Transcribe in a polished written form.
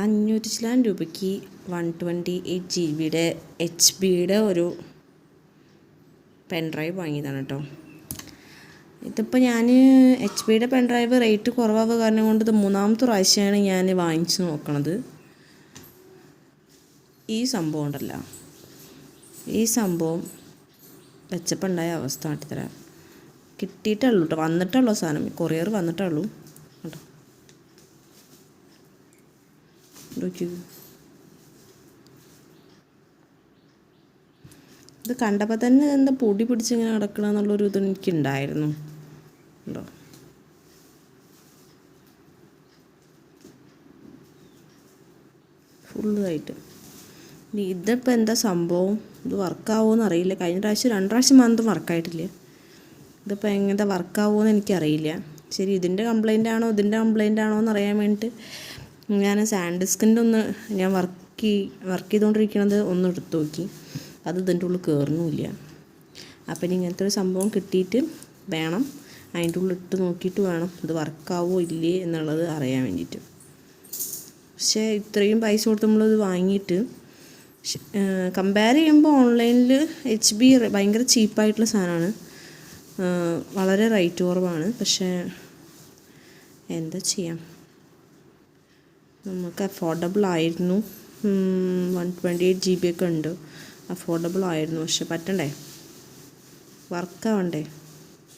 500 ചില്ലാൻ രൂപയ്ക്ക് 128 GB HP ഒരു pen drive വാങ്ങിയതാണ് കേട്ടോ. ഇതിപ്പോൾ ഞാൻ HP പെൻഡ്രൈവ് റേറ്റ് കുറവാകുക കാരണം കൊണ്ട് ഇത് 3ാമത്തെ പ്രാവശ്യമാണ് ഞാൻ വാങ്ങിച്ച് നോക്കണത്. ഈ സംഭവം ഉണ്ടല്ലോ, ഈ സംഭവം വെച്ചപ്പോൾ ഉണ്ടായ അവസ്ഥ കാട്ടിത്തരാം. കിട്ടിയിട്ടുള്ളൂ കേട്ടോ, വന്നിട്ടുള്ളൂ സാധനം, കൊറിയർ വന്നിട്ടുള്ളൂ കേട്ടോ. ഇത് കണ്ടപ്പോൾ തന്നെ എന്താ പൊടി പിടിച്ചിങ്ങനെ കിടക്കണമെന്നുള്ളൊരു ഇത് എനിക്കുണ്ടായിരുന്നു കേട്ടോ. ഫുള്ളായിട്ട് ഇതിപ്പോൾ എന്താ സംഭവം, ഇത് വർക്കാവുമെന്ന് അറിയില്ല. കഴിഞ്ഞ പ്രാവശ്യം 2 പ്രാവശ്യം വന്നതും വർക്കായിട്ടില്ല. ഇതിപ്പോൾ എങ്ങനത്തെ വർക്കാവുമെന്ന് എനിക്കറിയില്ല. ശരി, ഇതിൻ്റെ കംപ്ലൈൻ്റ് ആണോ ഇതിൻ്റെ കംപ്ലൈൻ്റ് ആണോ എന്ന് അറിയാൻ വേണ്ടിയിട്ട് ഞാൻ സാൻഡിസ്കിൻ്റെ ഞാൻ വർക്ക് ചെയ്തുകൊണ്ടിരിക്കണത് ഒന്ന് എടുത്ത് നോക്കി. അത് ഇതിൻ്റെ ഉള്ളിൽ കയറുന്നുമില്ല. അപ്പം ഇനി ഇങ്ങനത്തെ ഒരു സംഭവം കിട്ടിയിട്ട് വേണം, അതിൻ്റെ ഉള്ളിൽ ഇട്ട് നോക്കിയിട്ട് വേണം ഇത് വർക്കാവോ ഇല്ലേ എന്നുള്ളത് അറിയാൻ വേണ്ടിയിട്ട്. പക്ഷേ ഇത്രയും പൈസ കൊടുത്ത് നമ്മളിത് വാങ്ങിയിട്ട് കമ്പയർ ചെയ്യുമ്പോൾ ഓൺലൈനിൽ HP ഭയങ്കര ചീപ്പായിട്ടുള്ള സാധനമാണ്, വളരെ റേറ്റ് കുറവാണ്. പക്ഷേ എന്താ ചെയ്യാം, നമുക്ക് അഫോർഡബിൾ ആയിരുന്നു. 128 GB ഒക്കെ ഉണ്ട്, അഫോർഡബിൾ ആയിരുന്നു. പക്ഷെ പറ്റണ്ടേ, വർക്കാവണ്ടേ.